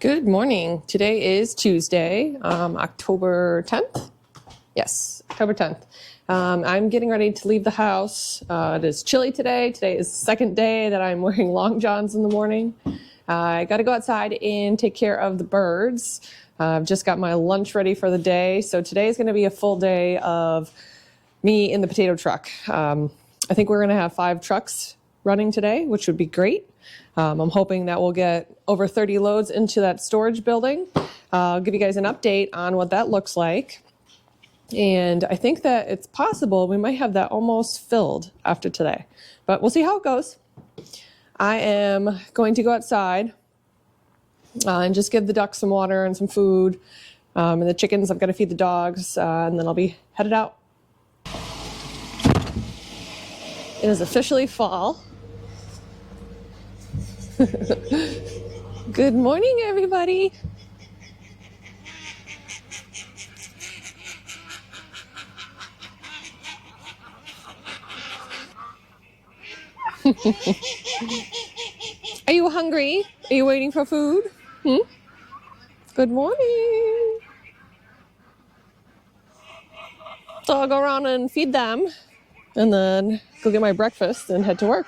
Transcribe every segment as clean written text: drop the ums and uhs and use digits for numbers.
Good morning. Today is Tuesday, October 10th. Yes, October 10th. I'm getting ready to leave the house. It is chilly today. Today is the second day that I'm wearing long johns in the morning. I got to go outside and take care of the birds. I've just got my lunch ready for the day. So today is going to be a full day of me in the potato truck. I think we're going to have 5 trucks running today, which would be great. I'm hoping that we'll get over 30 loads into that storage building. I'll give you guys an update on what that looks like. And I think that it's possible we might have that almost filled after today, but we'll see how it goes. I am going to go outside and just give the ducks some water and some food. And the chickens, I've got to feed the dogs, and then I'll be headed out. It is officially fall. Good morning, everybody. Are you hungry? Are you waiting for food? Good morning. So I'll go around and feed them and then go get my breakfast and head to work.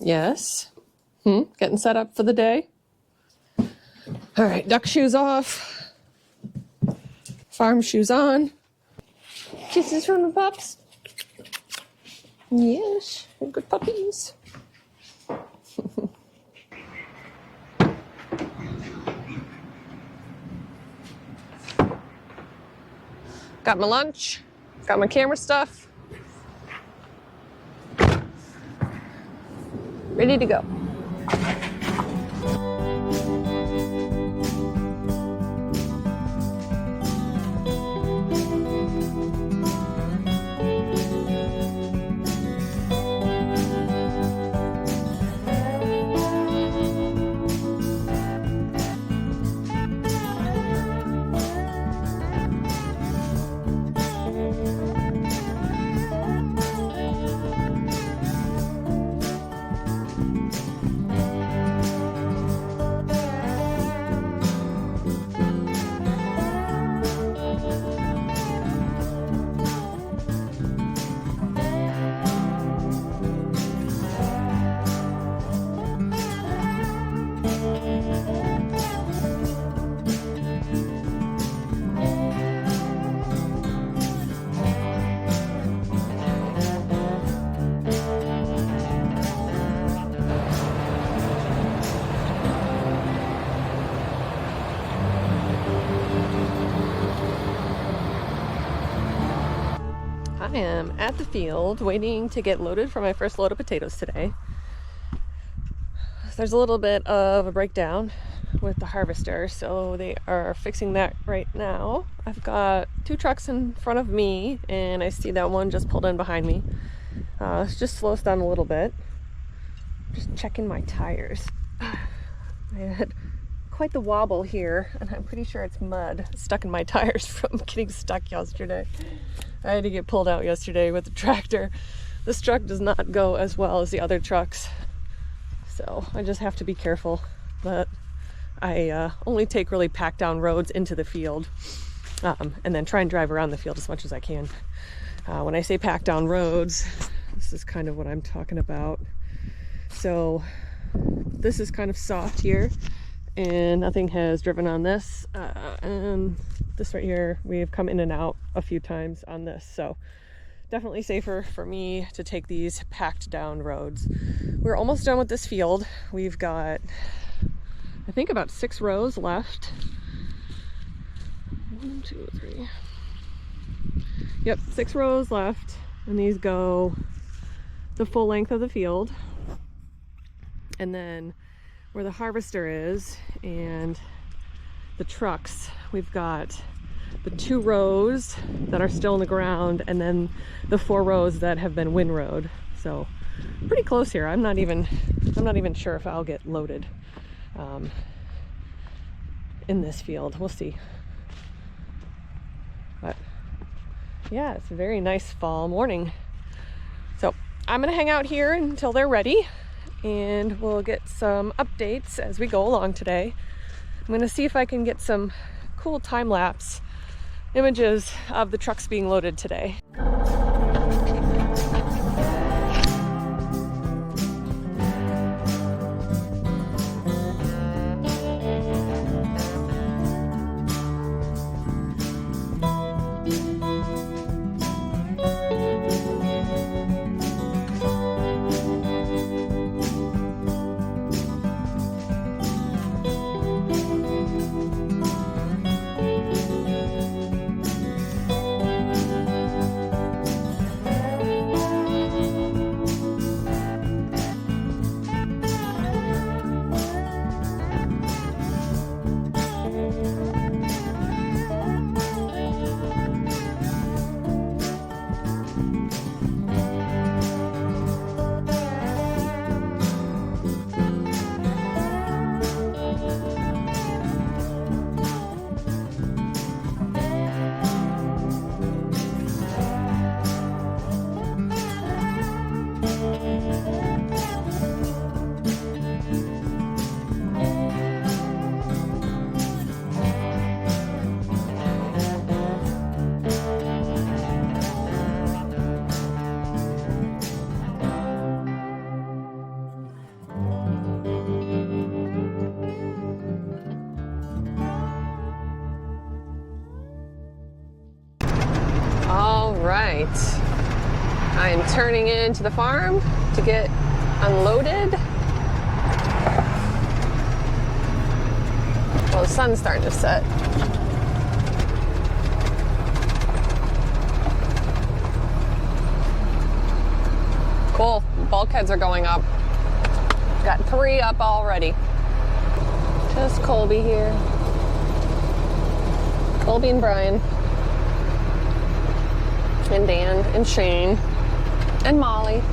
Yes. Getting set up for the day. All right, duck shoes off. Farm shoes on. Kisses from the pups. Yes, they're good puppies. Got my lunch. Got my camera stuff. Ready to go. I am at the field waiting to get loaded for my first load of potatoes today. There's a little bit of a breakdown with the harvester, so they are fixing that right now. I've got 2 trucks in front of me, and I see that one just pulled in behind me. Let's just slow us down a little bit. Just checking my tires. I had quite the wobble here, and I'm pretty sure it's mud stuck in my tires from getting stuck yesterday. I had to get pulled out yesterday with the tractor. This truck does not go as well as the other trucks, so I just have to be careful. But I only take really packed down roads into the field, and then try and drive around the field as much as I can. When I say packed down roads, this is kind of what I'm talking about. So this is kind of soft here, and nothing has driven on this, and this right here, we have come in and out a few times on this, so definitely safer for me to take these packed down roads. We're almost done with this field. We've got, I think, about 6 rows left. 1, 2, 3. Yep, 6 rows left, and these go the full length of the field. And then where the harvester is and the trucks, we've got the 2 rows that are still in the ground, and then the 4 rows that have been windrowed. So pretty close here. I'm not even sure if I'll get loaded in this field. We'll see. But yeah, it's a very nice fall morning. So I'm gonna hang out here until they're ready, and we'll get some updates as we go along today. I'm gonna see if I can get some cool time-lapse images of the trucks being loaded today. I am turning into the farm to get unloaded. Well, the sun's starting to set. Cool. Bulkheads are going up. Got 3 up already. Just Colby here. Colby and Brian. And Dan and Shane and Molly.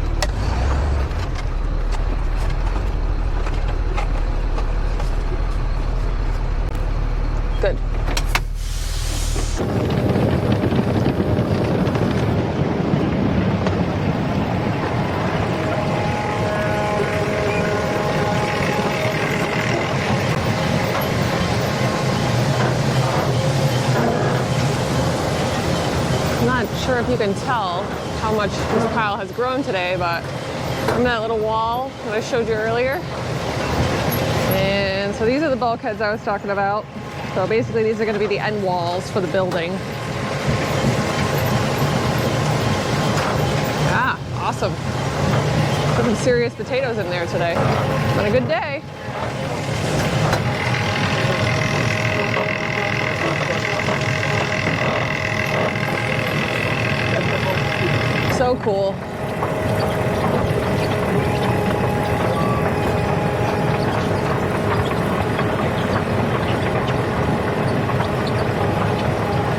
Good. I'm not sure if you can tell how much this pile has grown today, but from that little wall that I showed you earlier. And so these are the bulkheads I was talking about. So basically these are going to be the end walls for the building. Ah, awesome. Put some serious potatoes in there today. Been a good day. So cool.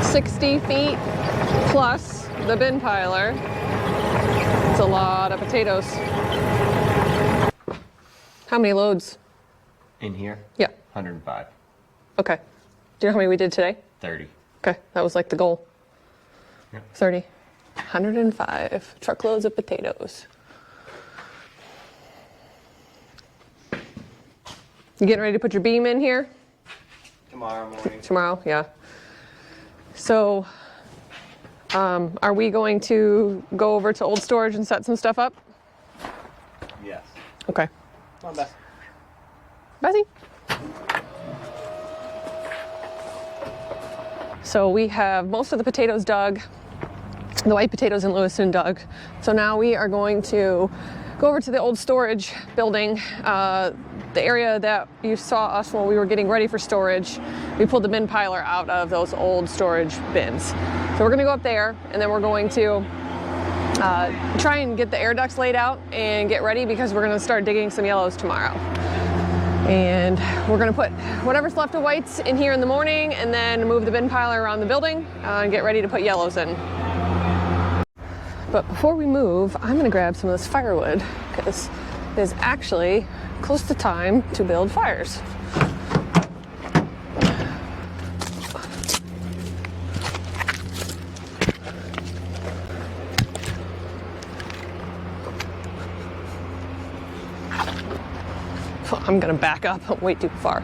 "60 feet plus the bin piler." It's a lot of potatoes. How many loads? In here? Yeah. 105. Okay. Do you know how many we did today? 30. Okay, that was like the goal. Yep. 30. 105 truckloads of potatoes. You getting ready to put your beam in here? Tomorrow morning. Tomorrow, yeah. So, are we going to go over to old storage and set some stuff up? Yes. Okay. Come on, Bess. Bessie? So we have most of the potatoes dug. the white potatoes in Lewiston dug. So now we are going to go over to the old storage building, the area that you saw us when we were getting ready for storage. We pulled the bin piler out of those old storage bins. So we're gonna go up there, and then we're going to try and get the air ducts laid out and get ready, because we're gonna start digging some yellows tomorrow. And we're gonna put whatever's left of whites in here in the morning, and then move the bin piler around the building and get ready to put yellows in. But before we move, I'm gonna grab some of this firewood, because it is actually close to time to build fires. I'm gonna back up, I'm way too far.